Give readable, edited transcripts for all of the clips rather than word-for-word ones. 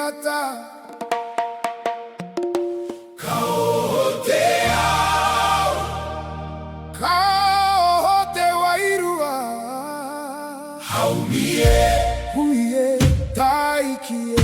Mauriata Kaohote ao Kaohote wairua Haumie huie taikie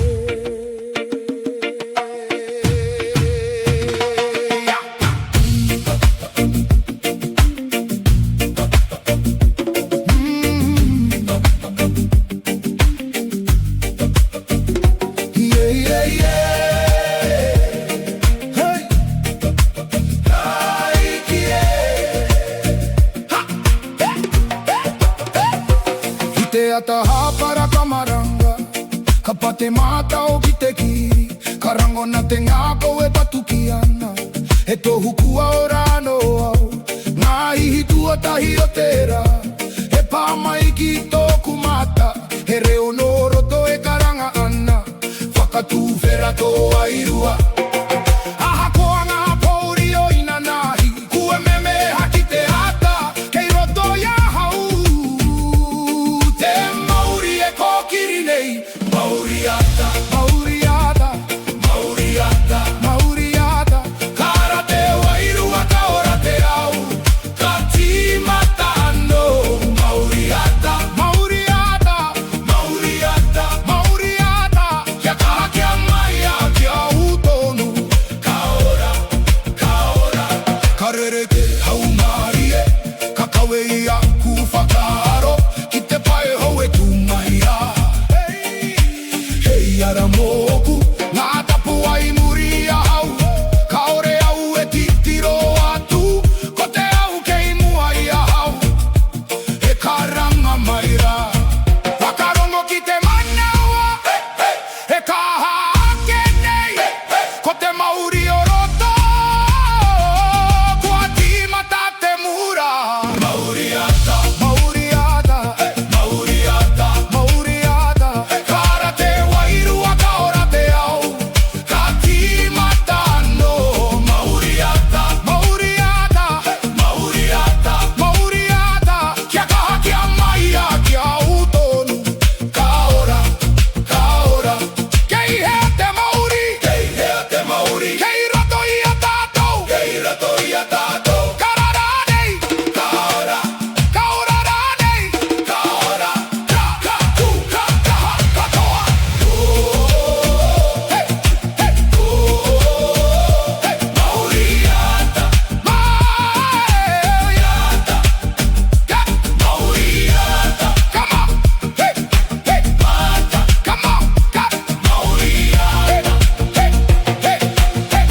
Ataha para kamaranga kapate mata o kiteki karango na tengako e patukiana e tohu kua orano au na hitua tahi o tera e pamai ki toku mata he reo no roto e karanga ana whakatu vera to airua aha koanga pouri o ina nahi kue meme haki te hata kei roto ya hau Mauriata, Mauriata, Mauriata, Mauriata, Karate wairua kaora te au, kati matano. Mauriata, Mauriata, Mauriata, Mauriata, kia kaha kia maia kia utonu, kaora, kaora, karereke haumarie, kakawe ia kufakaro, kite pae hoe tumahia. Yara moku, ngā tapu ai muri a hau Kaore au e titiro atu, ko te au kei mua i a hau E karanga maira, wakarongo ki te manaua E kaha ake nei, ko te mauri o roto Kua timata te mura Mauriata, Mauriata, Mauriata, Mauriata Karate wairua kaora te au kati matano Mauriata, Mauriata, Mauriata, Mauriata Kia kaha kia maia kia utonu kaora, kaora Kei hea te mauri, kei hea te mauri Kei roto i a tātou, kei roto i a tātou Karara nei, kaora, kaora ranei Kaora, ka, ka, ku, ka, kaha, katoa Hey, hey, hey, Mauriata, Mauriata, Mauriata, come on, hey, hey, mata, come on, Mauriata, hey, hey, hey, hey,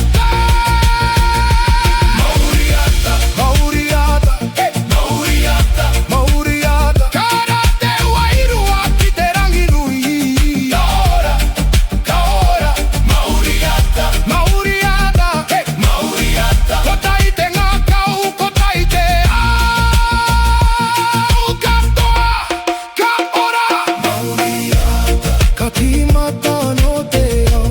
Mauriata, Mauriata, hey, Mauriata, Mauriata, karate wairua ki te rangi nui Kaora, kaora, Mauriata, Mauriata, hey, Mauriata Ko tai te ngā kau, ko tai te au katoa, kaora Mauriata, ka timata no te au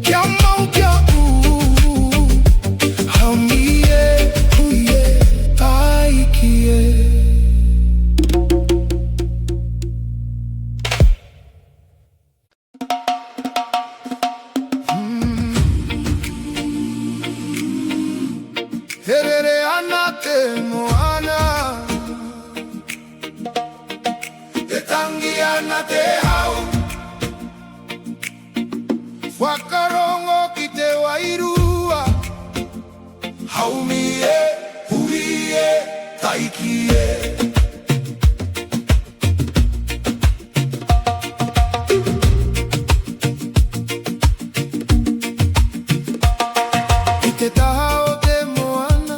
Kia mau kia u Haumie, huie, taikie Herere ana te moana Te tangi ana te hau Wakarongo ki te wairua Haumie, huie, taikie I te taha o te moana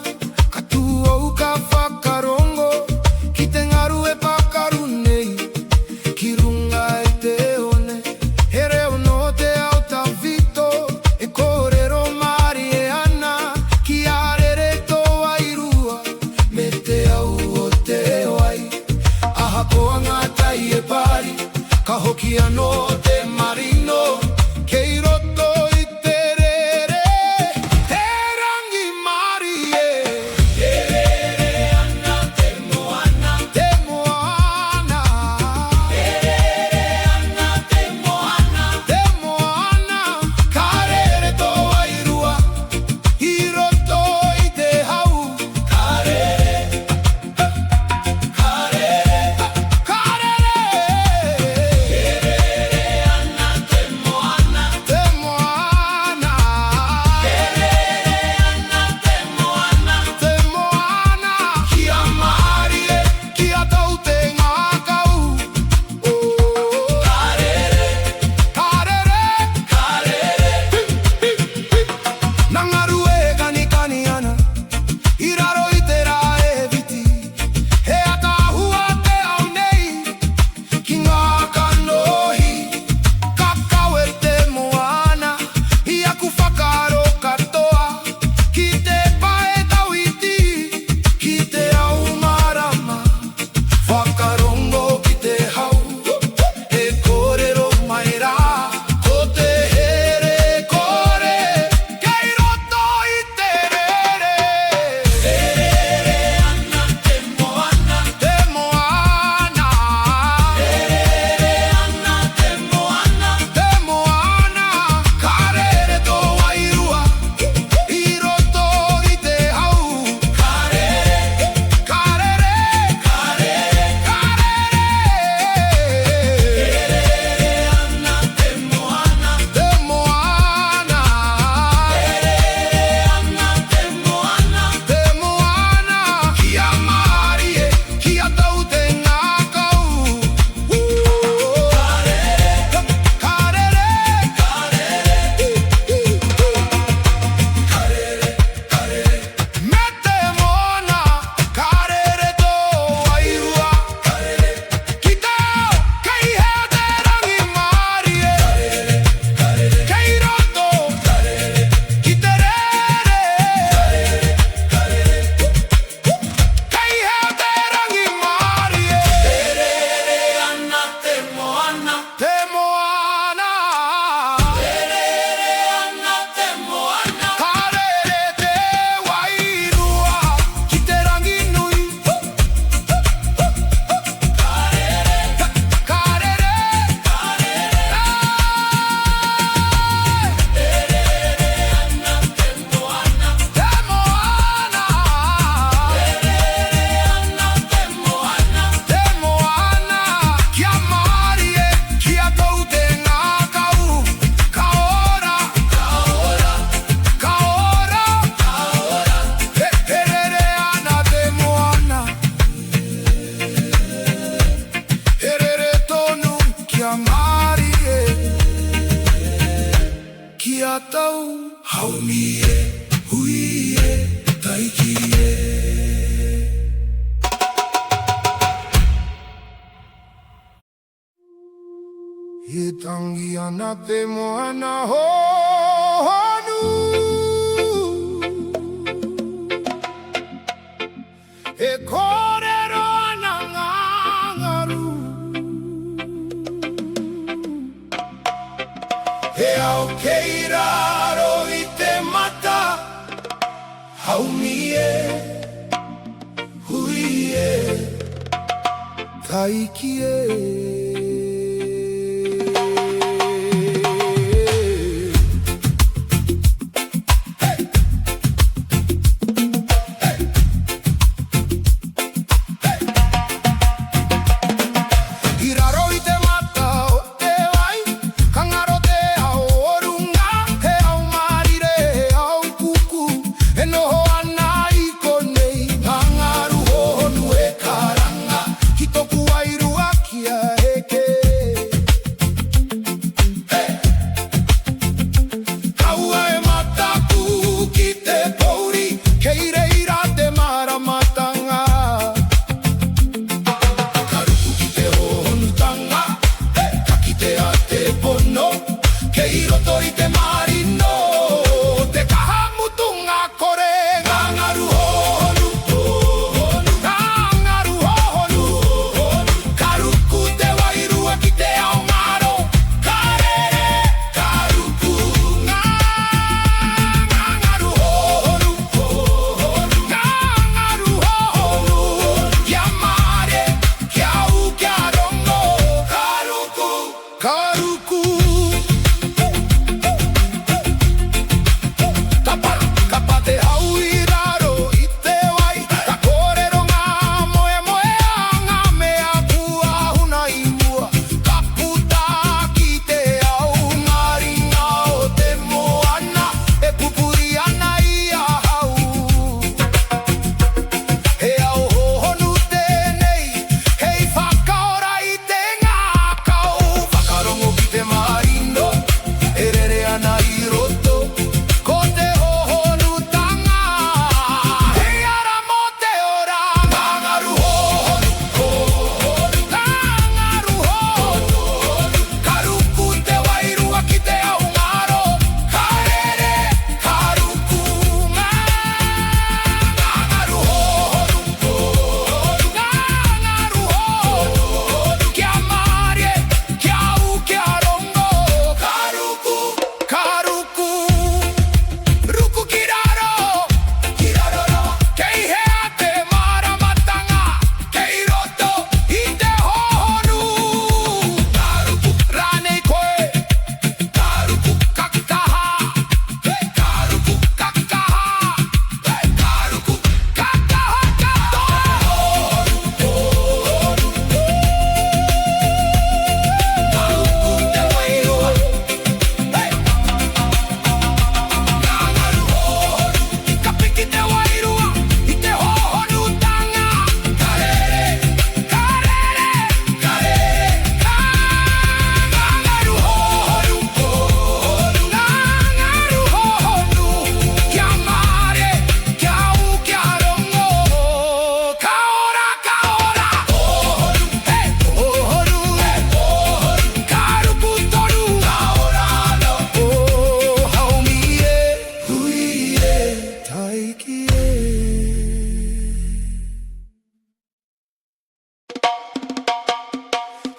Katu au ka whakarongo Ki te ngaru e pakaru nei Ki runga i te one He reo no te au tawhito E kōrero mari e ana Ki arere tō wairua Me te au o te wai Aha koa ngā tai e pari Ka hoki anō te marino Kei roto i te rere Te rangi mari e Te rere ana te moana Te moana Te rere ana te moana Te tau haumie huie taikie. E tangi ana te moana honu e kōrero ana ngangaru e au keiraro i te mata haumie huie taikie.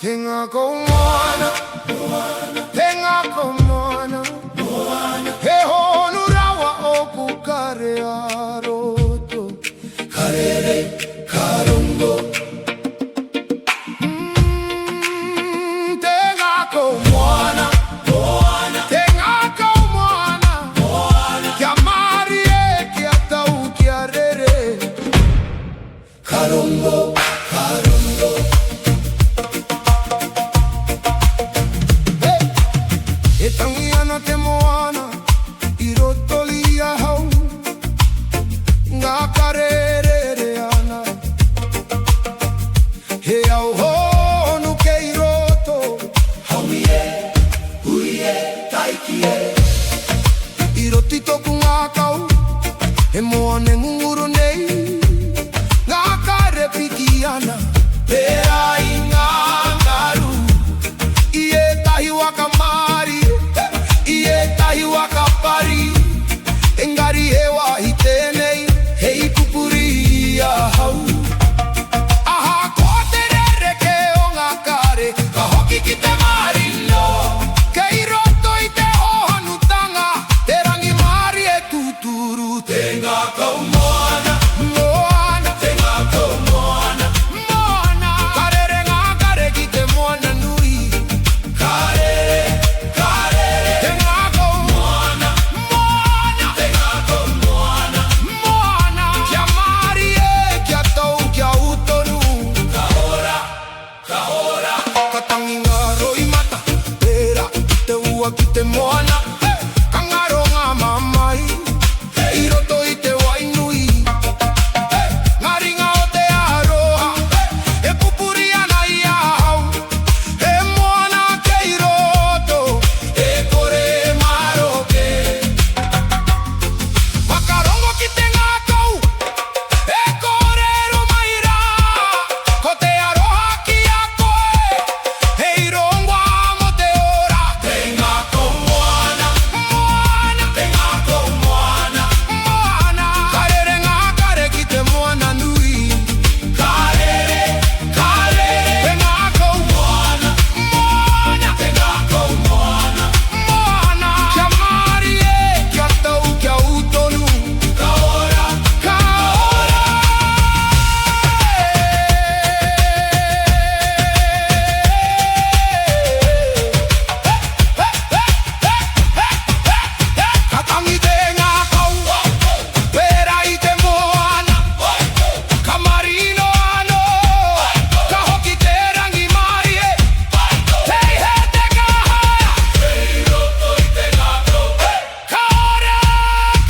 Tenga ko moana, tenga ko moana, he honu rawa o ku kare aroto, karere karongo. Tenga ko moana, tenga ko moana, kia mari e kia tau kia rere, karongo, karongo. E tangi ana te moana, I roto lia hau, ngā karere ana. He au honu kei roto, haumie, huie, taikie. te moana Kangaronga mamai I roto I te wainui Ngā ringa o te aroha E pupuri ana I ahau E moana kei roto E kore maroke Whakarongo ki te ngākau E kōrero mai rā Ko te aroha ki a koe Hei rongoa mo te ora Te ngākau moana Moana Te ngākau moana Moana Karere ngā kare ki te moana nui Karere, karere Te ngākau moana Moana Te ngākau moana Moana Kia mari e kia tau kia utonu Ka ora, ka ora Ka tangi te ngākau Pera I te moana Ka marino ano Ka hoki te rangi mari e Tei he te kahaya Hei roto I te ngākau Ka ora,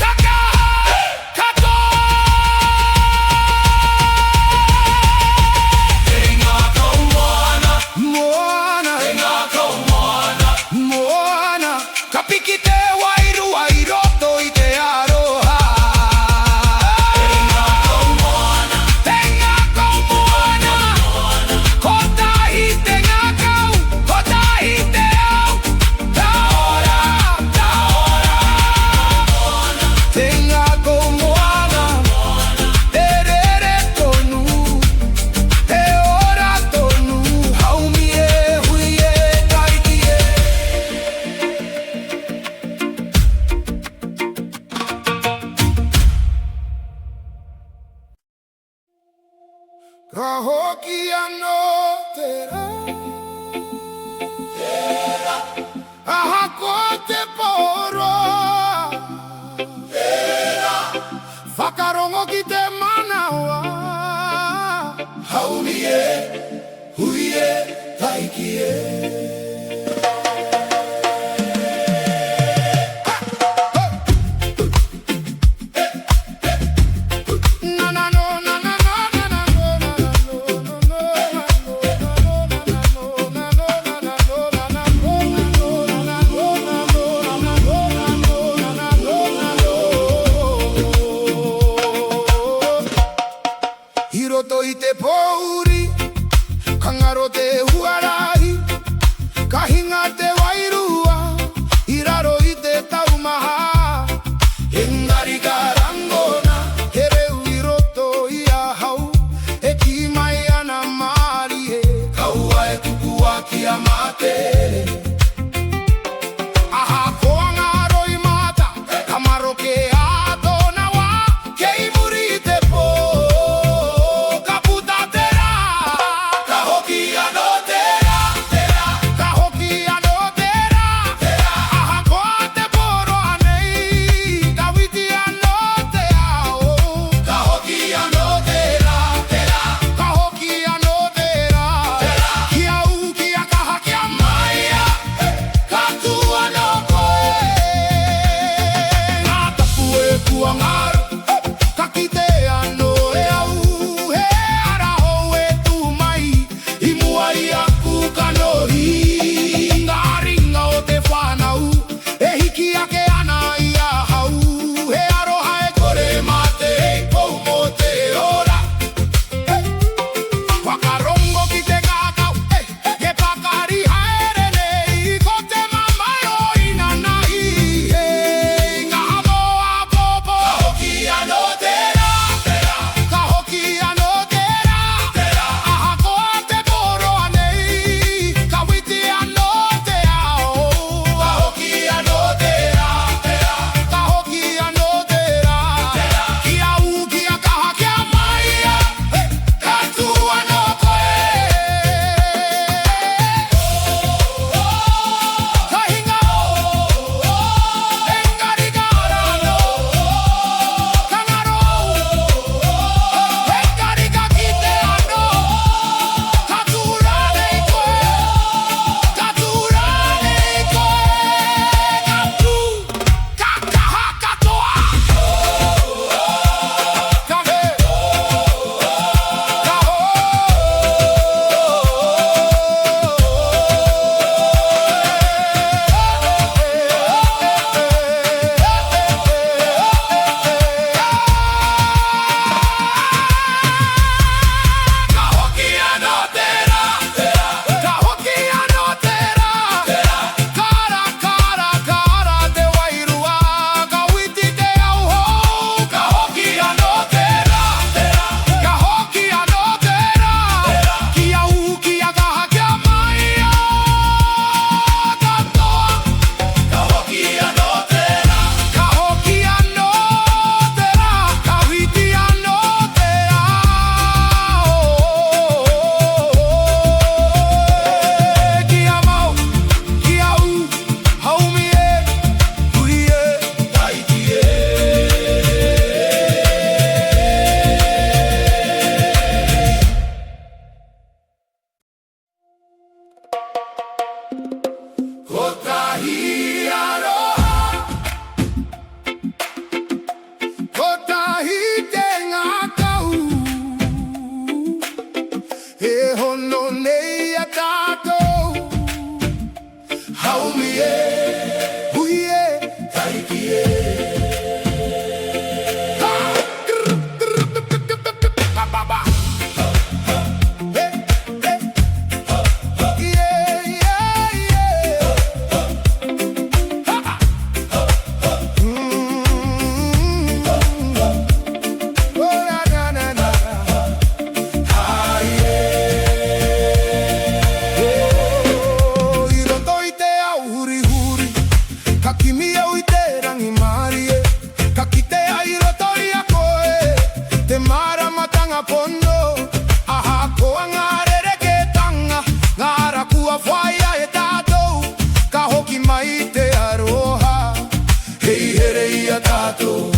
ka kaha, ka toa Te ngākau moana Moana Te ngākau moana Moana Ka piki te wairua I roto I te aroha Te ngākau moana Te ngākau moana Ko tahi te ngākau Ko tahi te au Ta ora, ta ora Te ngākau moana Te rere tonu Te ora tonu Haumi e hui e taiki e Ka hoki ano te rā Aha ko te poro Whakarongo ki te manawa Haumi e, hui e, taiki e Na na no na na na na na no na no Hiroto I te pouri Kangaro te huarahi Ka hinga te wairua I raro I te taumaha Engari ka rangona He reu I roto I ahau E ki mai ana mari e Kaua e kukua ki a mate Aha koanga roi mata Kamaro ke a dona wa Kei muri I te po Ka puta te rā Ka hoki ano te rā Ka hoki Quite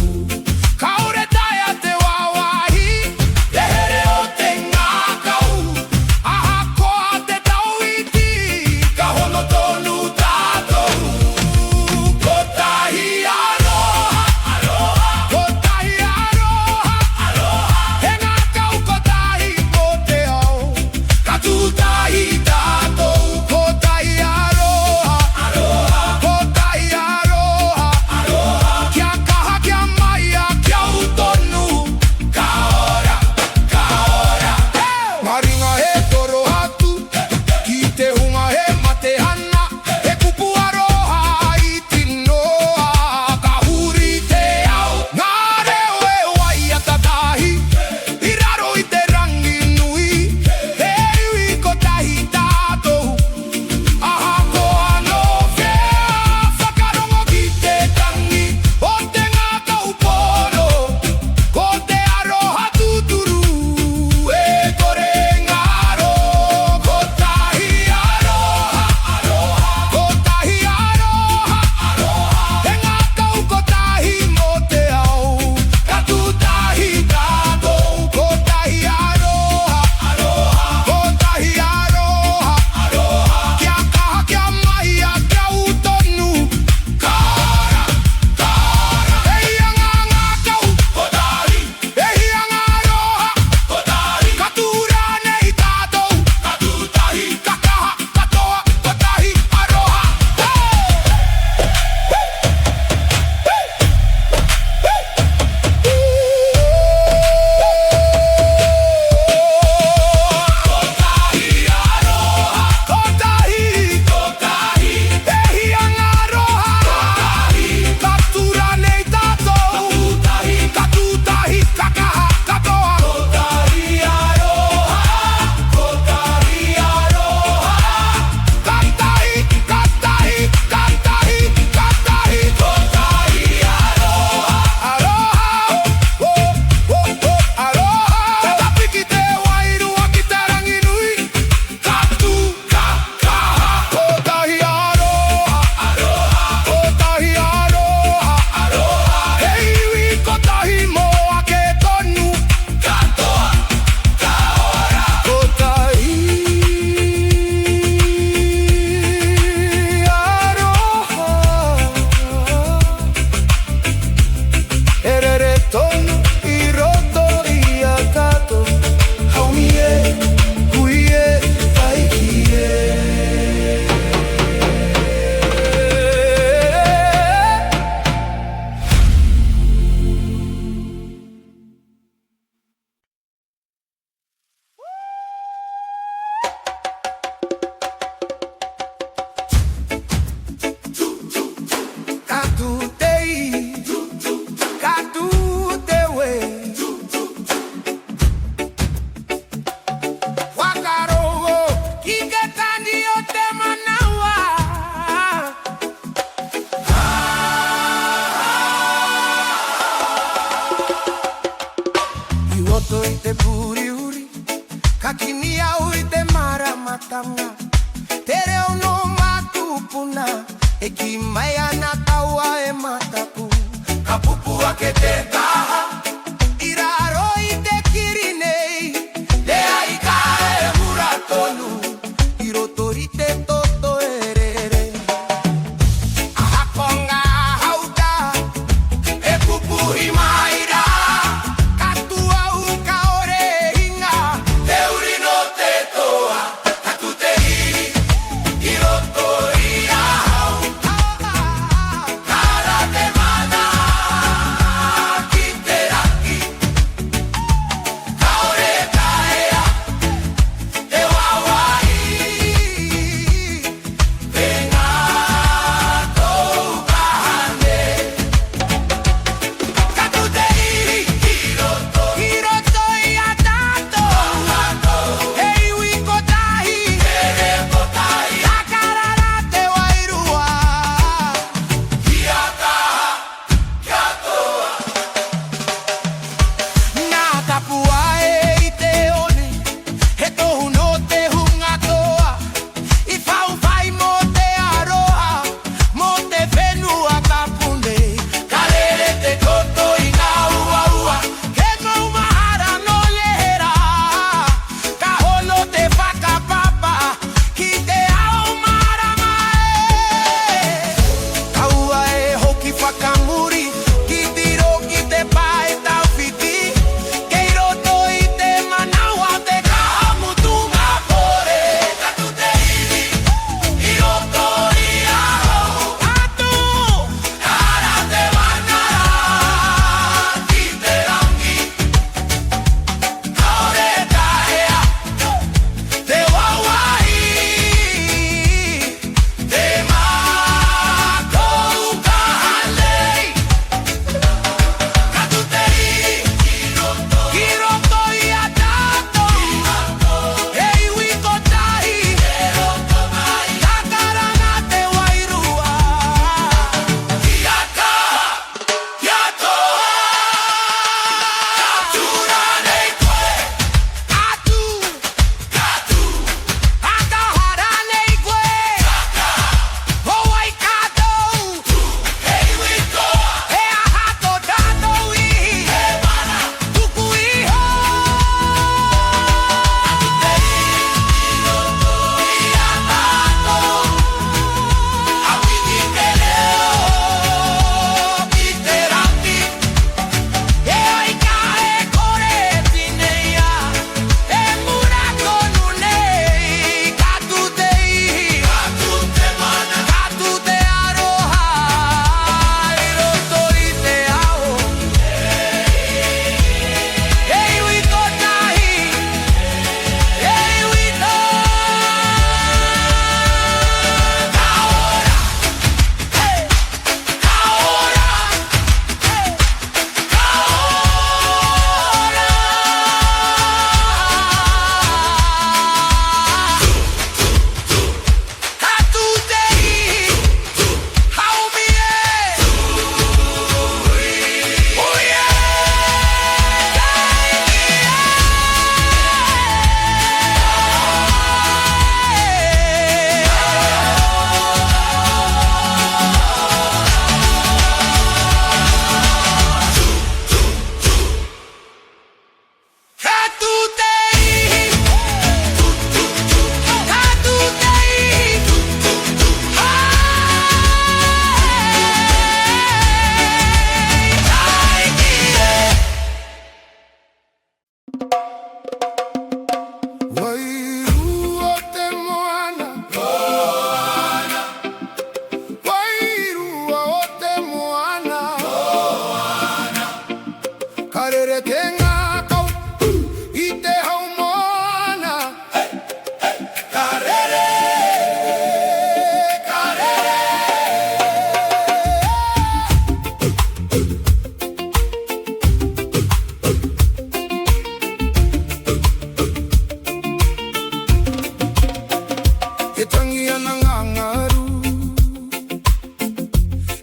Etangia na ngangaru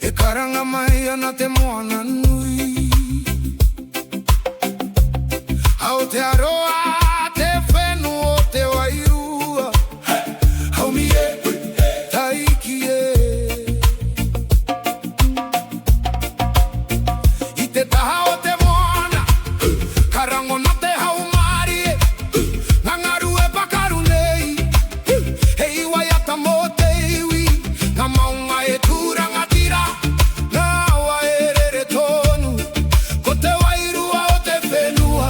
Ekaranga mai ana te moana nui Aotearoa te whenu o te wairua Haumie taikie I te taha o te moana Karango na te haumarie Ngangaru e pakaru nei Hei waiata mo te iwi Nga maunga e tūranga tira Nga awa e rere tonu Ko te wairua o te whenua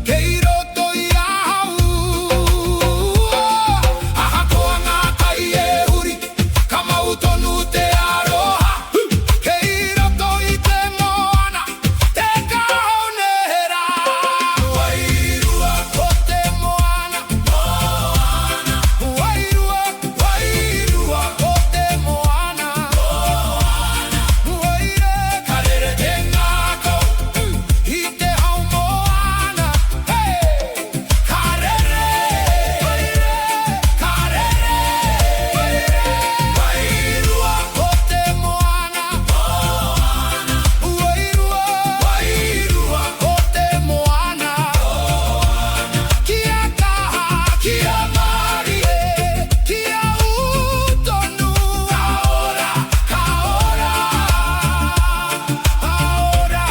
Kei roto i ahau Aha koa ngā tai e huri Ka mau tonu te aroha Kei roto i te moana Te kahau nehera Wairua o te moana Wairua, wairua o te moana Waire, karere te ngākau I te hau moana Karere, karere Wairua o te moana Wairua, wairua o te moana Kia kaha, kia mari Kia utonu Kaora, kaora Aora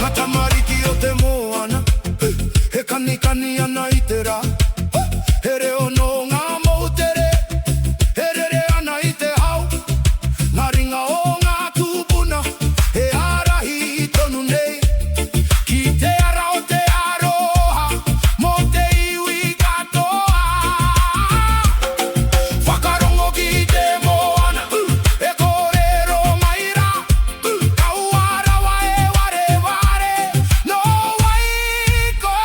Matamariki o te moana He kanikani ana i te rā He reo no ngā moutere He rere ana i te hau Ngā ringa o ngā tūpuna He arahi I tonu nei Ki te ara o te aroha Mo te iwi katoa Whakarongo ki te moana E kōrero mai rā Kauarawa e ware ware No waiko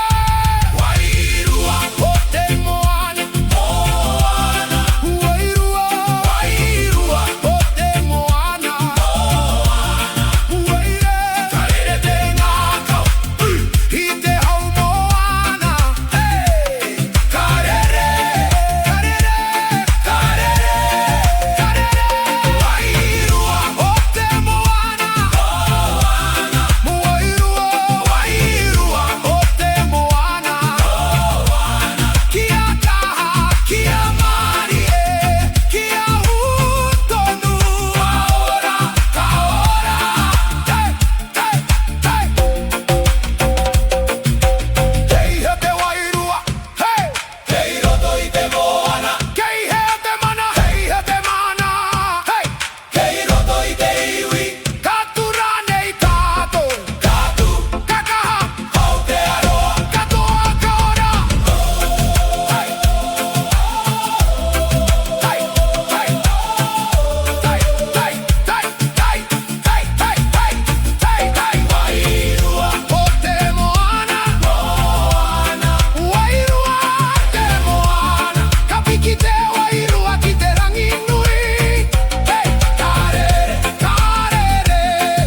Wairua o te moana Wairua, wairua o te moana Waire, karere te ngākau I te hau moana Karere, karere, karere, karere Wairua o te moana Wairua, wairua o te moana Kia kaha, kia mari Kia utonu Aora, kaora Kei he te wairua Kei roto I te moana Kei he te mana Kei he te mana Kei roto I te iwi Katura nei tātou Katu, kakaha Aotearoa Katoa kaora Wairua o te moana Wairua te moana Ka piki te wairua ki te rangi nui Karere, karere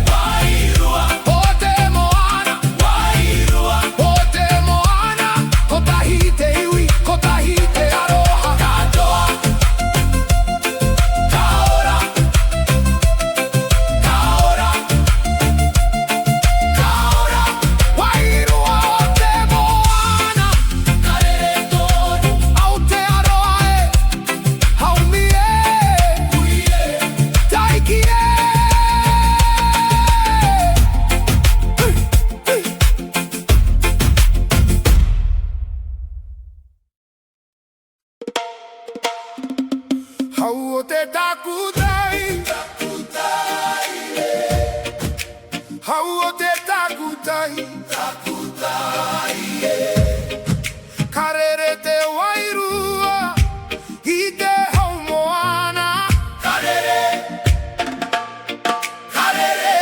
Wairua o te moana Wairua o te moana Ko tahi te iwi, ko tahi te aroha Katoa Kaora Kaora Kaora Wairua o te moana Karere tonu Aotearoa Haumie Taikie Hau o te takutai Hau o te takutai Karere te wairua I te hau moana Karere Karere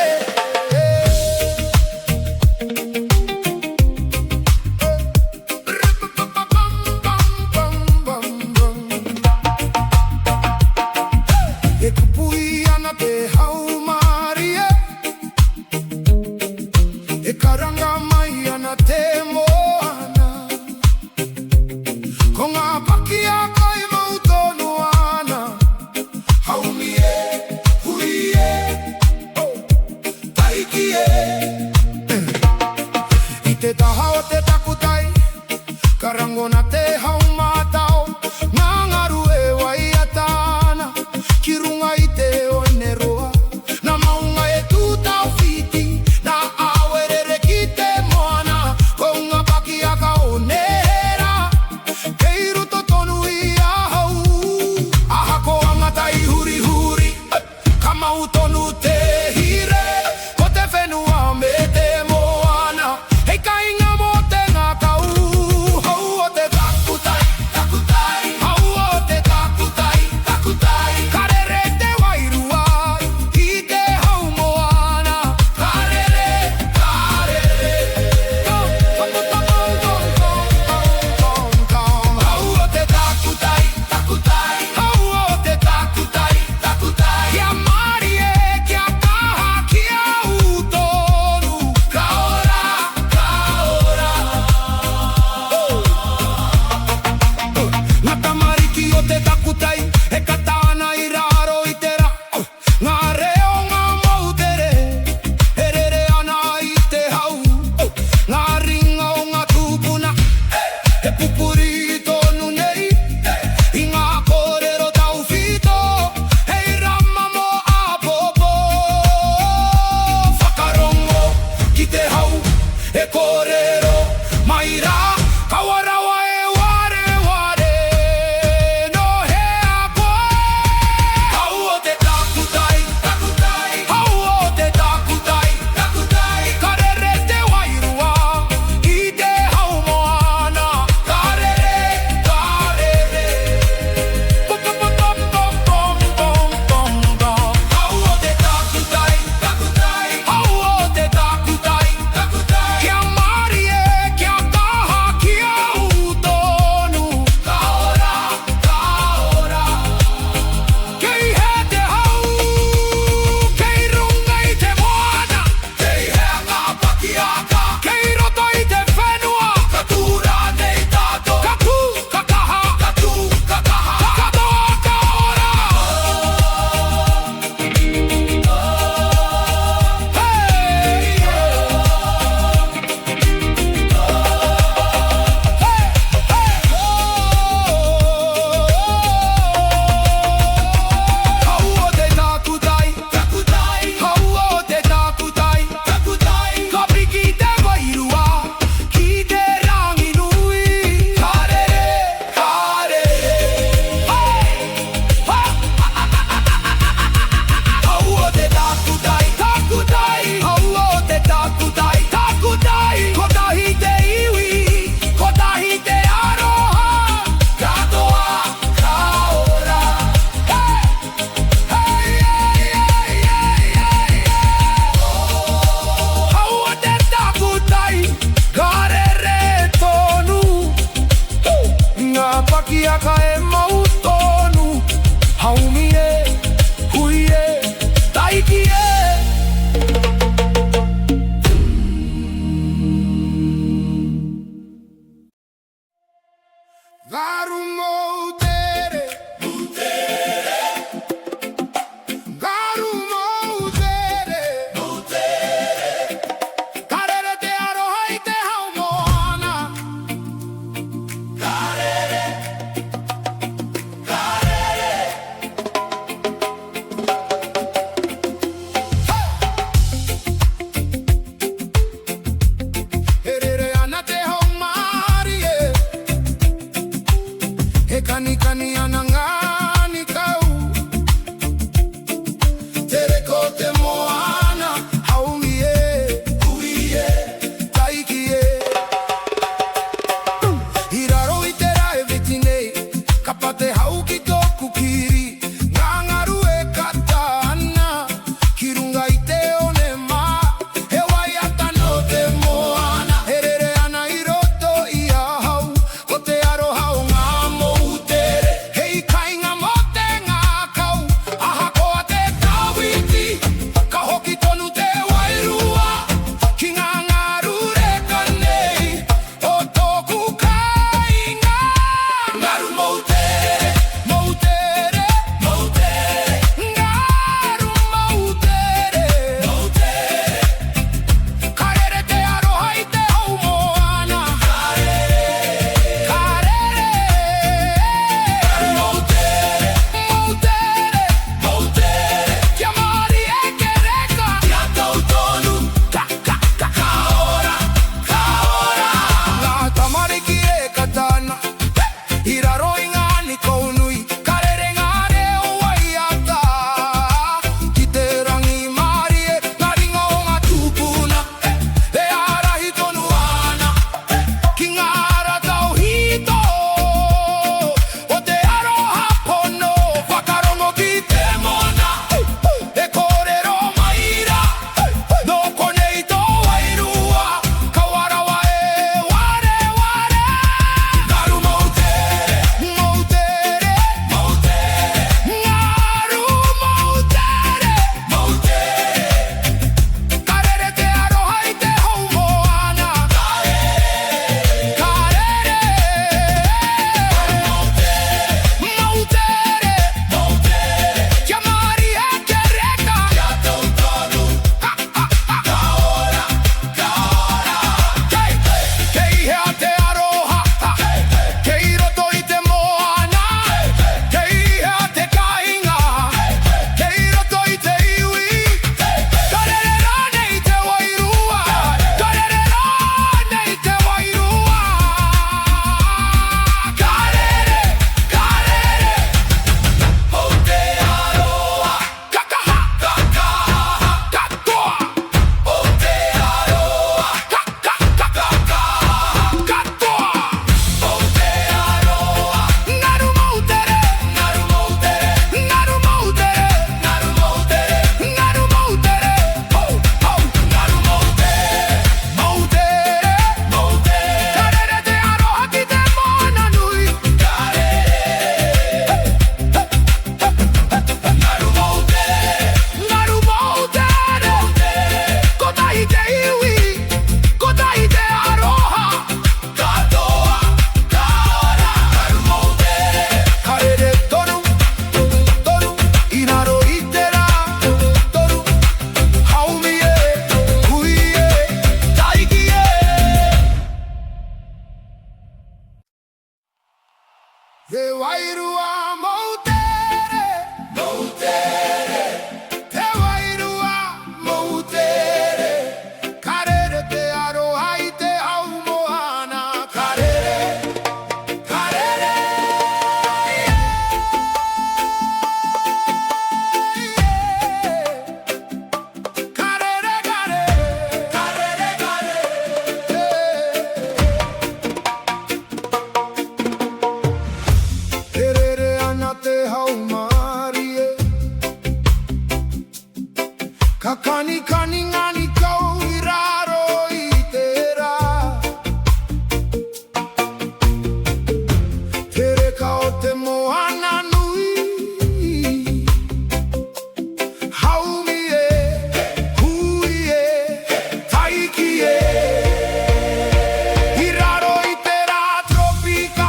E kupui ana te haumarie E karanga mai ana te moana ngani ana ngani kau tere ko te moana haumie kuie taikie hiraro itera evitine kapate hauki toku kiri ngangaru e katana kirunga ite onema hewai atano te moana herere ana iroto ia hau o te aroha o ngā moutere hei kainga mo te ngā kau aha koa te tawiti ka hoki tonu te wairua ki ngā ngaru reka nei o tōku kainga ngaru moutere moutere moutere ngaru moutere moutere karere te aroha i te hau moana karere moutere moutere moutere kia mari e ke reka kia tau tonu ka ora ngā tamariki e katana hiraro i ngani kounui karere ngā reo waiata ki te rangi mari e ngā ringa o ngā tupuna e arahi tonu ana ki ngā ara tau hito o te aroha pono whakarongo ki te mona e kōrero maira no konei tō wairua ka warawa e ware ngaru moutere moutere moutere ngaru moutere moutere karere te aroha i te hau moana karere moutere moutere kia mari e ke reka kia tau tonu ka ora kei hea te aroha kei roto i te moana kei hea te kainga kei roto i te iwi karere rā nei te wairua karere rā nei te wairua karere o te aroha kakaha katoa o te aroha katoa o te aroha ngaru moutere ngaru moutere ngaru moutere ngaru moutere ngaru moutere ngaru moutere moutere moutere karere te aroha ki te moana nui karere ngaru moutere kota i te iwi kota i te aroha katoa kaora ngaru moutere karere toru inaro itera toru haumie kuie taikie Te wairua moutere moutere te wairua moutere karere te aroha i te hau moana karere karere karere karere Herere ana te hau marie ka kani ngani kau i raro i te rā tere ka o te moana nui haumie huie taikie i raro i te rā tropika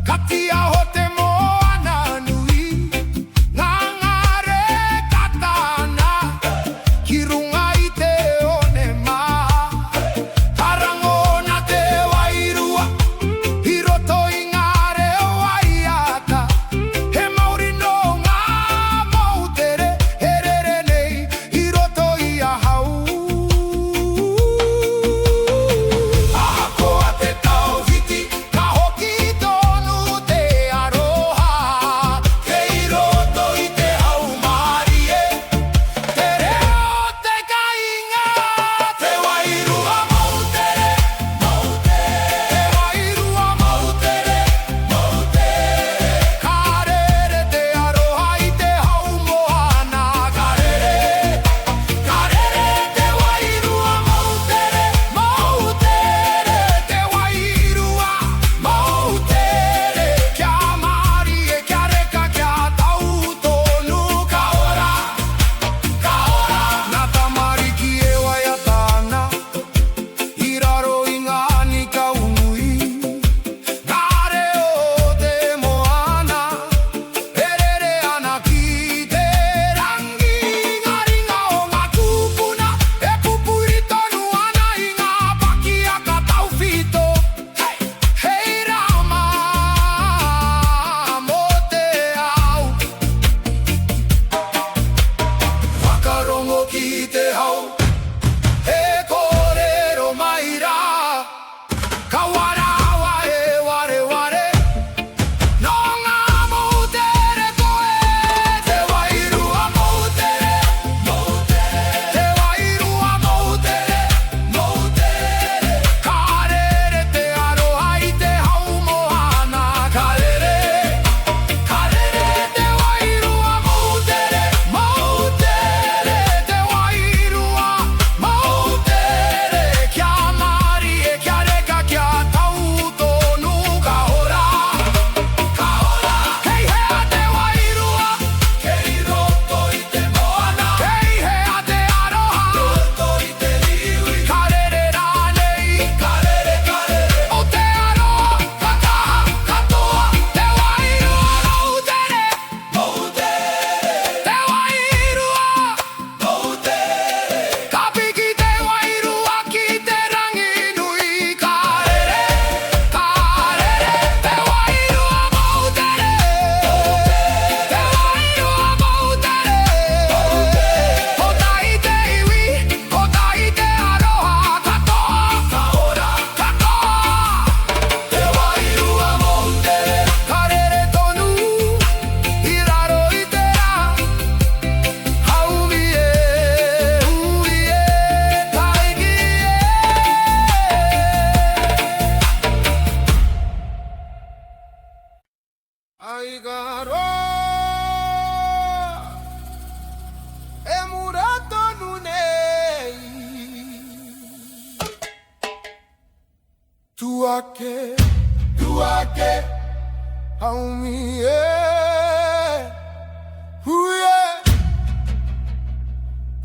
katia ho te moana nui ngangare katana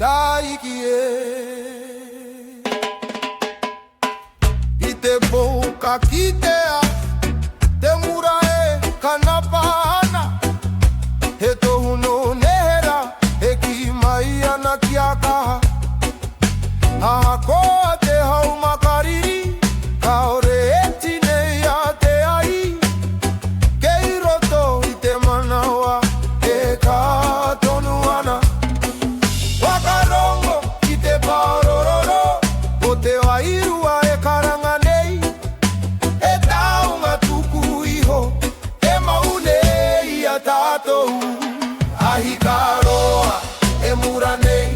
taikie I te boka kitea te mura e kanapana he tohu no nehera e ki mai ana ki a kaha a koa te hau makariri kaore e tinei a te ai kei roto I te manawa e ka tonu ana wakarongo I te parororo o te wairua e karanga nei e taunga tuku iho e maunei a tātou ahi ka roa e mura nei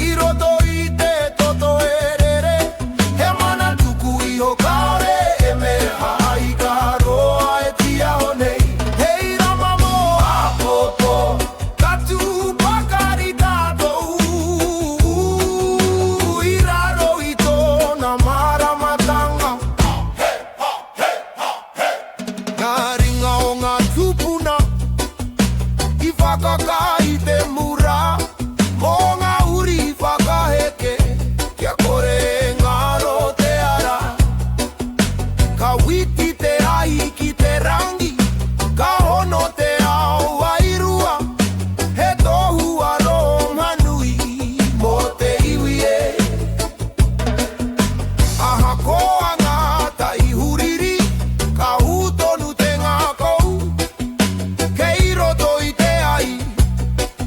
I roto I te toto e rere he mana tuku iho kaore e meha ahi ka roa e tia ho nei hei rama mo a popo katu pakari tātou I raro I tōna maramatanga ngā ringa o ngā tupuna I whakaka I te mura Mō ngā uri whakaheke Kia kore e ngaro te ara Ka witi te ahi ki te rangi Ka hono te ao wairua He tohu aro manui Mō te iwi e Aha koa ngā tai huriri Ka hūtonu te ngā kou Kei roto I te ai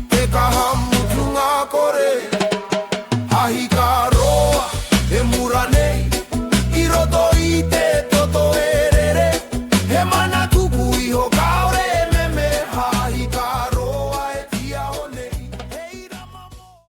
Ke kaha mutu ngā kore